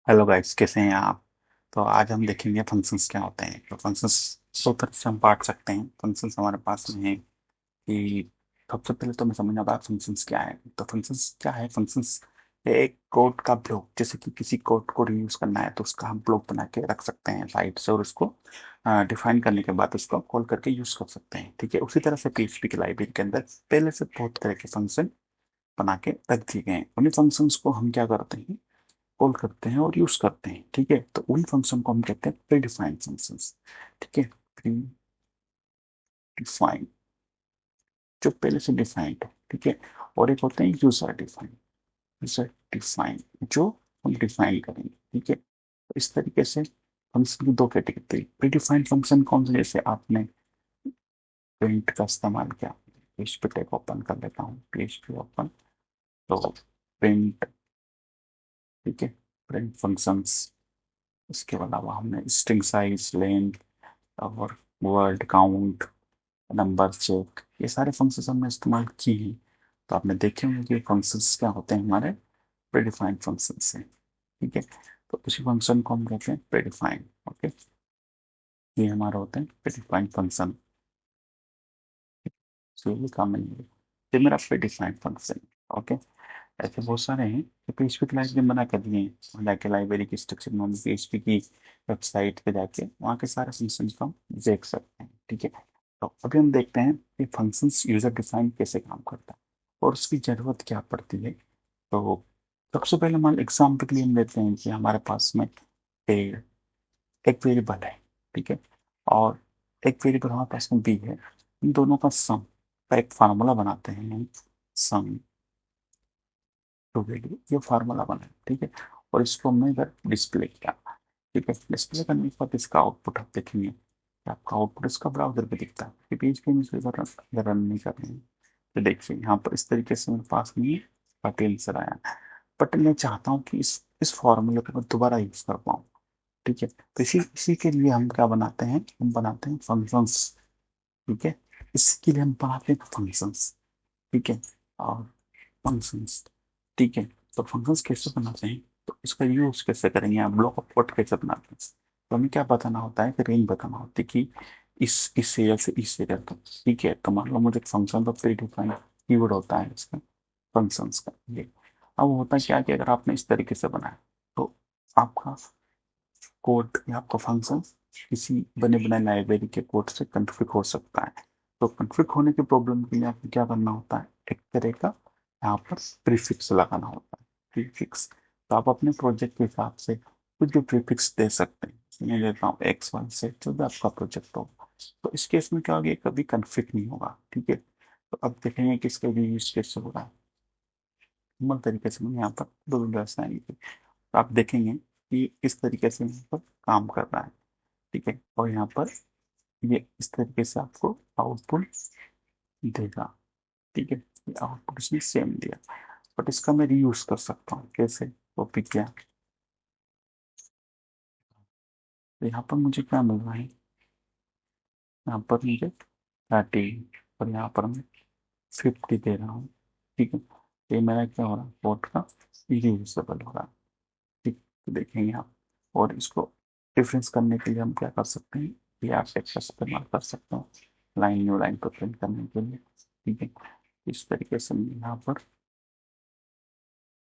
Hello guys, कैसे हैं आप? तो आज हम देखेंगे फंक्शंस क्या होते हैं। तो फंक्शंस दो तरह से हम बांट सकते हैं। फंक्शंस हमारे पास में है कि सबसे पहले तो मैं समझना पाया फंक्शंस क्या है। तो फंक्शंस क्या है? फंक्शंस एक कोड का ब्लॉक, जैसे कि किसी कोड को रीयूज करना है तो उसका हम ब्लॉक बना के रख सकते हैं साइड से, और उसको डिफाइन करने के बाद उसको कॉल करके यूज कर सकते हैं। ठीक है, उसी तरह से पीएचपी की लाइब्रेरी के अंदर पहले से बहुत तरह के फंक्शन बना के रख दिए गए हैं। उन्हीं फंक्शंस को हम क्या करते हैं, कॉल करते हैं और यूज करते हैं। ठीक है, तो उन फंक्शन को हम कहते हैं प्री डिफाइंड फंक्शंस। ठीक है, प्री डिफाइंड, जो पहले से डिफाइंड है। ठीक है, और एक होते हैं यूजर डिफाइंड। यूजर डिफाइंड, जो हम डिफाइन करेंगे। ठीक है, तो इस तरीके से फंक्शन की दो कैटेगरी। प्री डिफाइंड फंक्शन कौन से? जैसे आपने प्रिंट का इस्तेमाल किया। पीएचपी टैग ओपन कर लेता हूँ, पीएचपी ओपन। तो प्रिंट, ठीक है, प्रिंट फंक्शंस। इसके अलावा हमने स्ट्रिंग साइज, लेंथ और वर्ड काउंट, नंबर चेक, ये सारे फंक्शंस हमने इस्तेमाल किए हैं। तो आपने देखे होंगे कि फंक्शंस क्या होते हैं, हमारे प्रीडिफाइंड फंक्शंस हैं। ठीक है, तो उसी फंक्शन को हम कहते हैं प्रीडिफाइंड। ओके, ये हमारे होते हैं प्रीडिफाइंड फंक्शन। सो ये काम नहीं, ये मेरा प्रीडिफाइंड फंक्शन। ओके, ऐसे बहुत सारे हैं जो पीएचपी की लाइब्रेरी बना कर दिए हैं। वहाँ जाके लाइब्रेरी की स्ट्रक्चर में हम पीएचपी की वेबसाइट पे जाके वहाँ के सारे फंक्शन को हम देख सकते हैं। ठीक है, तो अभी हम देखते हैं कि फंक्शंस यूजर डिफाइन कैसे काम करता है और उसकी जरूरत क्या पड़ती है। तो सबसे पहले मान एग्जाम्पल के लिए हम लेते हैं कि हमारे पास में पेड़, एक वेरिएबल है। ठीक है, और एक वेरिएबल हमारे पास में बी है। इन दोनों का सम का एक फार्मूला बनाते हैं हम, सम टू वैल्यू, ये फार्मूला बना है। ठीक है, और इसको हमने इधर डिस्प्ले किया। ठीक है, डिस्प्ले करने के बाद इसका आउटपुट आप देखेंगे कि आपका आउटपुट इसका ब्राउजर पे दिखता है कि पेज पे इसे इधर रन नहीं कर रहे हैं। तो देखिए यहाँ पर इस तरीके से मेरे पास में पटेल आंसर आया। बट मैं चाहता हूँ कि इस फॉर्मूले को मैं दोबारा यूज कर पाऊँ। ठीक है, तो इसी इसी के लिए हम क्या बनाते हैं, हम बनाते हैं फंक्शंस। ठीक है, इसके लिए हम बनाते हैं फंक्शंस। ठीक है, और फंक्शंस, ठीक है, तो फंक्शंस कैसे बनाते हैं, तो इसका यूज कैसे करेंगे, आप ब्लॉक ऑफ कोड कैसे बनाते हैं। तो हमें क्या बताना होता है कि रेंज बताना होती है कि इस सीरियल से इस सीरियल तक। ठीक है, तो मान लो मुझे फंक्शन का प्री डिफाइंड कीवर्ड होता है इसका, फंक्शंस का ये। अब होता क्या कि अगर आपने इस तरीके से बनाया तो आपका कोड या आपका फंक्शन किसी बने बनाए लाइब्रेरी के कोड से कॉन्फ़िग हो सकता है। तो कॉन्फ़िग होने की प्रॉब्लम के लिए आपको क्या करना होता है, एक तरह का यहाँ पर प्रीफिक्स लगाना होता है। प्रीफिक्स, तो आप अपने प्रोजेक्ट के हिसाब से कुछ भी प्रीफिक्स दे सकते हैं। मैं देता हूँ एक्स वन से, जो भी आपका प्रोजेक्ट होगा। तो इस केस में क्या होगा, कभी कॉन्फ़िग नहीं होगा। ठीक है, तो अब देखेंगे कि इसका यूज कैसे हो रहा है। नॉर्मल तरीके से मैं यहाँ पर दो दर्शाएंगे, तो आप देखेंगे कि किस तरीके से यहाँ पर काम कर रहा है। ठीक है, और यहाँ पर ये इस तरीके से आपको आउटपुट देगा। ठीक है, ये आउटपुट इसने सेम दिया, बट इसका मैं रीयूज कर सकता हूँ कैसे, वो भी क्या। तो यहाँ पर मुझे क्या मिल रहा है, यहाँ पर मुझे 30 और यहाँ पर मैं 50 दे रहा हूँ। ठीक है, तो ये मेरा क्या हो रहा है, कोड का रीयूजेबल हो रहा है। ठीक, तो देखेंगे आप। और इसको डिफरेंस करने के लिए हम क्या कर सकते हैं, ये आप टेक्स्ट का इस्तेमाल कर सकते हो लाइन न्यू लाइन पर प्रिंट करने के लिए। ठीक है, इस तरीके से मैं यहाँ पर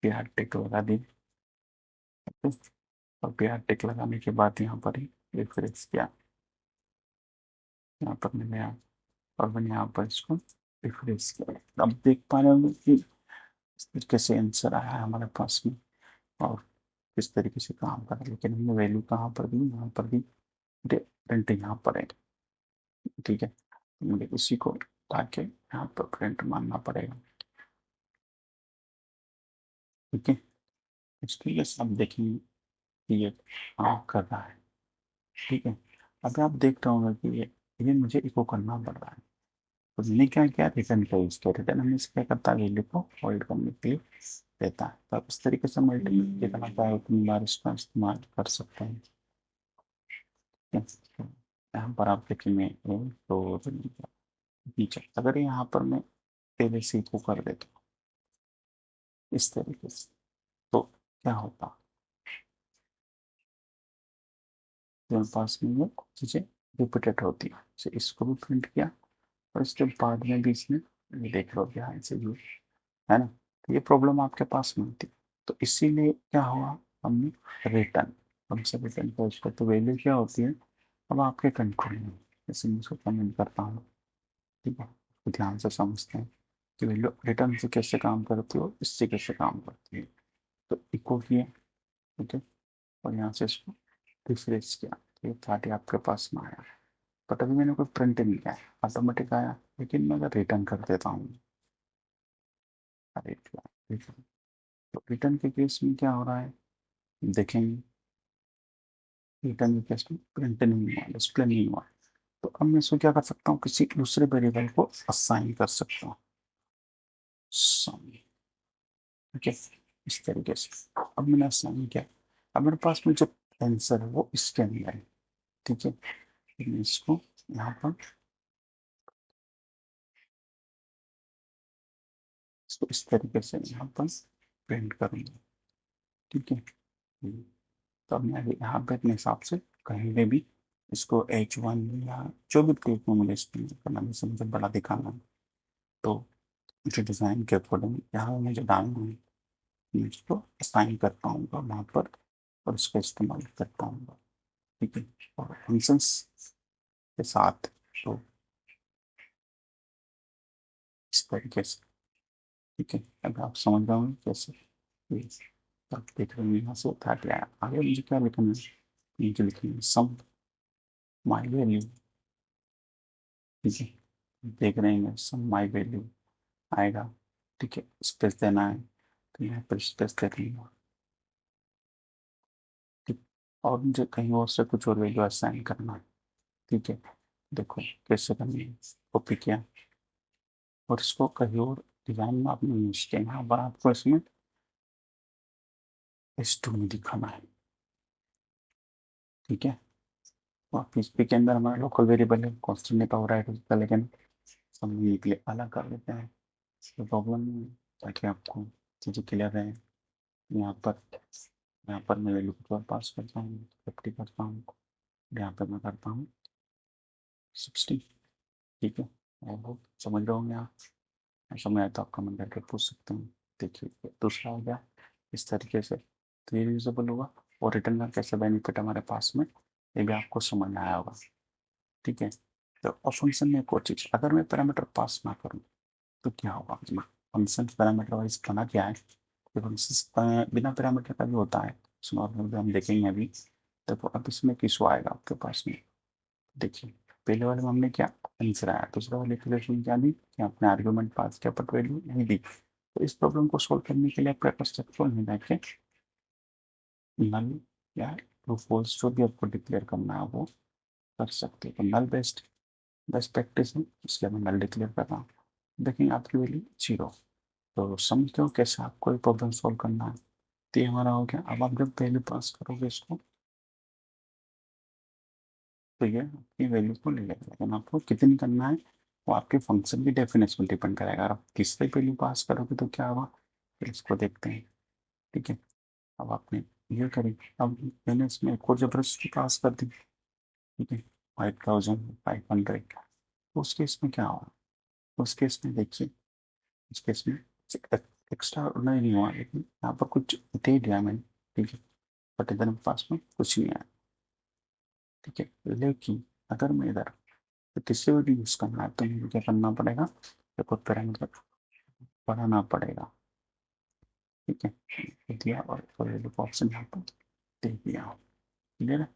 बिहार टिक लगा दी। ओके, और बिहार टिक लगाने के बाद यहाँ पर ही रिफ्रेश किया। यहाँ पर मैंने यहाँ, और मैंने यहाँ पर इसको रिफ्रेश किया। अब देख पा रहे होंगे कि इस तरीके से आंसर आया है हमारे पास में, और किस तरीके से काम कर रहा है। लेकिन हमने वैल्यू कहाँ पर दी, यहाँ पर दी, प्रिंट यहाँ पर है। ठीक है, तो मुझे उसी को ताकि यहाँ पर प्रिंट मानना पड़ेगा। ठीक है, इसके लिए आप देखेंगे कि ये काम कर रहा है। ठीक है, अब आप देख रहे होंगे कि ये मुझे इको करना पड़ रहा है। तो मैंने क्या किया, रिटर्न का यूज किया। रिटर्न हमें क्या करता है, वैल्यू को होल्ड करने के लिए देता है। तो आप इस तरीके से मल्टीपल जितना चाहे उतनी बार इसका इस्तेमाल कर सकते हैं। ठीक है? तो यहाँ पर आप देखेंगे तो नीचे अगर यहाँ पर मैं पहले से इको कर देता हूँ इस तरीके से, तो क्या होता, मेरे पास में ये चीज़ें रिपीटेड होती है। तो इसको भी प्रिंट किया और इसके बाद में भी इसने, ये देख लो ध्यान से भी, है ना, तो ये प्रॉब्लम आपके पास में होती। तो इसीलिए क्या हुआ, हमने रिटर्न, हमसे रिटर्न का उसका तो वैल्यू क्या होती है, अब आपके कंट्रोल में। जैसे मैं इसको कमेंट करता हूँ, ठीक है, तो ध्यान से समझते हैं कि वैल्यू रिटर्न से कैसे काम करती है और इससे कैसे काम करती है। तो इको किया, ठीक है, और यहाँ से इसको रिफ्रेश किया, तो ये 30 आपके पास में आया। बट अभी मैंने कोई प्रिंट नहीं किया है, ऑटोमेटिक आया। लेकिन मैं अगर रिटर्न कर देता हूँ, अरे रिटर्न, तो रिटर्न के केस में क्या हो रहा है देखेंगे। रिटर्न के केस में प्रिंट नहीं हुआ, डिस्प्ले नहीं हुआ। तो अब मैं इसको क्या कर सकता हूँ, किसी दूसरे वेरिएबल को असाइन कर सकता हूँ, सम, ठीक है, इस तरीके से। अब मैंने असाइन किया, अब मेरे पास में जो आंसर है वो इसके अंदर है, ठीक है। फिर मैं इसको यहाँ पर, इसको इस तरीके से यहाँ पर प्रिंट करूँगा, ठीक है। तो अब मैं यहाँ पे अपने हिसाब से कहीं पे भी इसको H1 या जो भी प्लेट में मुझे इसमें करना है, जैसे मुझे बड़ा दिखाना है, तो मुझे डिज़ाइन के अकॉर्डिंग यहाँ मुझे डालना है, मैं इसको असाइन कर पाऊँगा वहाँ पर और इसका इस्तेमाल कर पाऊँगा, ठीक है। और फंक्शंस के साथ, तो इस तरीके से, ठीक है। अब आप समझ रहे होंगे कैसे ये, तो आप देख रहे हैं यहाँ से उठा के आया। आगे मुझे क्या लिखना है, मुझे लिखना है सम माई वैल्यू, ठीक है। देख रहे हैं सम माई वैल्यू आएगा, ठीक है। स्पेस देना है तो यहाँ पर स्पेस दे दूंगा, ठीक। और मुझे कहीं और से कुछ और वैल्यू असाइन करना है, ठीक है। देखो कैसे करनी है, कॉपी किया और इसको कहीं और डिजाइन में आपने यूज किया, यहाँ पर आपको इसमें S2 में दिखाना है, ठीक है। और PHP के अंदर हमारा लोकल वेरिएबल है, कॉन्स्टेंट नहीं ओवरराइड होता, लेकिन समझने के लिए अलग कर लेते हैं, कोई प्रॉब्लम नहीं है, ताकि आपको चीज़ें क्लियर रहे। यहाँ पर मैं वैल्यू को पास करता हूँ, 50 करता हूँ, यहाँ पर मैं करता हूँ 60, ठीक है। और वो समझ रहे होंगे आप, ऐसा मैं तो आप कमेंट करके पूछ सकते हैं। देखिए ये दूसरा हो गया इस तरीके से, तो ये यूजेबल होगा। और रिटर्न का कैसे बेनिफिट हमारे पास में, ये भी आपको समझ में आया होगा, ठीक है। तो और फंक्शन में एक और चीज़, अगर मैं पैरामीटर पास ना करूँ तो क्या होगा, फंक्शन पैरामीटर वाइज बना क्या है, फंक्शन बिना पैरामीटर का भी होता है, नॉर्मल हम देखेंगे अभी। देखो अब इसमें किसको आएगा आपके पास में, देखिए पहले वाले में हमने क्या आंसर आया, दूसरे वाले इक्वेशन क्या दी कि आपने आर्गुमेंट पास किया बट वैल्यू नहीं दी। तो इस प्रॉब्लम को सोल्व करने के लिए आप क्या कर सकते हो, नहीं जाके नल या ट्रू फॉल्स जो भी आपको डिक्लेयर करना है वो कर सकते हो। तो नल बेस्ट बेस्ट प्रैक्टिस है, इसलिए मैं नल डिक्लेयर कर रहा हूँ। देखेंगे आपकी वैल्यू 0। तो समझते हो कैसे आपको प्रॉब्लम सोल्व करना है। तो ये हमारा हो गया। अब आप जब वैल्यू पास करोगे इसको, तो ये आपकी वैल्यू को ले लेगा, लेकिन आपको कितनी करना है वो आपके फंक्शन की डेफिनेशन पर डिपेंड करेगा। अगर आप तीसरी वैल्यू पास करोगे तो क्या होगा, फिर इसको देखते हैं, ठीक है। अब आपने ये करी, अब मैंने इसमें एक और जबरदस्ती पास कर दी, ठीक है, 5500। तो उस केस में क्या होगा, उस केस में देखिए, उस केस में एक्स्ट्रा नहीं हुआ, लेकिन यहाँ पर कुछ दे दिया मैंने, ठीक है, बट इधर मेरे पास में कुछ नहीं आया, ठीक है। लेकिन अगर मैं इधर किसी भी यूज करना है तो मुझे क्या करना पड़ेगा, देखो पैरामीटर बढ़ाना पड़ेगा, ठीक है। तो दिया और ऑप्शन यहाँ पर दे दिया, क्लियर है।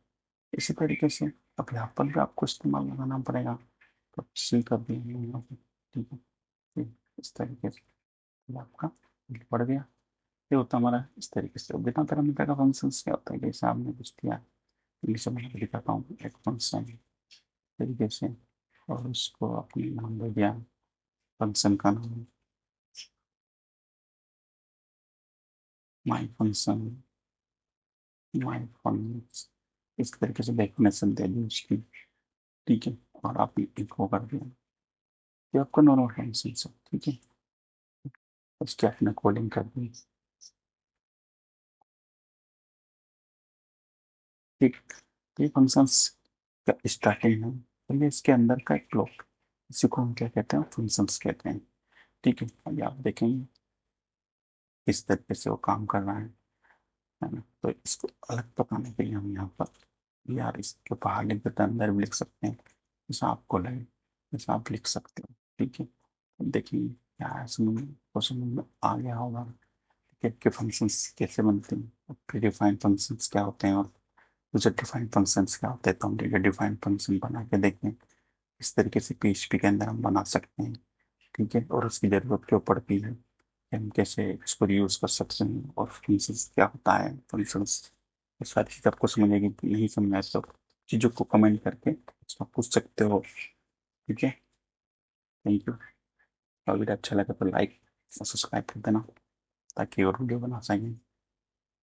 इसी तरीके से अब यहाँ पर भी आपको इस्तेमाल लगाना पड़ेगा, तो सी कर दिया यहाँ पे, ठीक है। फिर इस तरीके से फिर आपका बढ़ गया। ये होता है हमारा इस तरीके से। बिना पैरामीटर का फंक्शन क्या होता है, जैसे आपने कुछ दिया, इंग्लिश में मैं दिखाता हूँ, एक फंक्शन तरीके से, और उसको अपने नाम दे दिया, फंक्शन का नाम माई फंक्शन, माई फंक्शन, इस तरीके से डेफिनेशन दे दी उसकी, ठीक है। और आप इनको कर दिया, ये आपका नॉर्मल फंक्शन है, ठीक है। उसकी आपने कोडिंग कर दी, ठीक। तो ये फंक्शंस का स्टार्टिंग है, और ये इसके अंदर का एक ब्लॉक, इसी को हम क्या कहते हैं, फंक्शंस कहते हैं। ठीक है, अभी आप देखेंगे किस तरीके से वो काम कर रहा है ना। तो इसको अलग बताने के लिए हम यहाँ पर यार इसके बाहर लिख देते हैं, अंदर भी लिख सकते हैं, जैसा आपको लगे वैसा आप लिख सकते हो। ठीक है, अब देखिए क्या समझ में आ गया होगा कि फंक्शंस कैसे बनते हैं, प्री डिफाइंड फंक्शंस क्या होते हैं और यूजर डिफाइंड फंक्शंस क्या होते हैं। तो हम यूजर डिफाइंड फंक्शन बना के देखें इस तरीके से PHP के अंदर हम बना सकते हैं। ठीक है, और उसकी ज़रूरत क्यों पड़ती है, कि हम कैसे इसको यूज़ कर सकते हैं, और फंक्शंस क्या होता है, फंक्शंस ये सारी चीज़ आपको समझ आएगी। नहीं समझ आए तो चीज़ों को कमेंट करके उसमें पूछ सकते हो। ठीक है, थैंक यू। अगर वीडियो अच्छा लगा तो लाइक और सब्सक्राइब कर देना, ताकि और वीडियो बना सकें।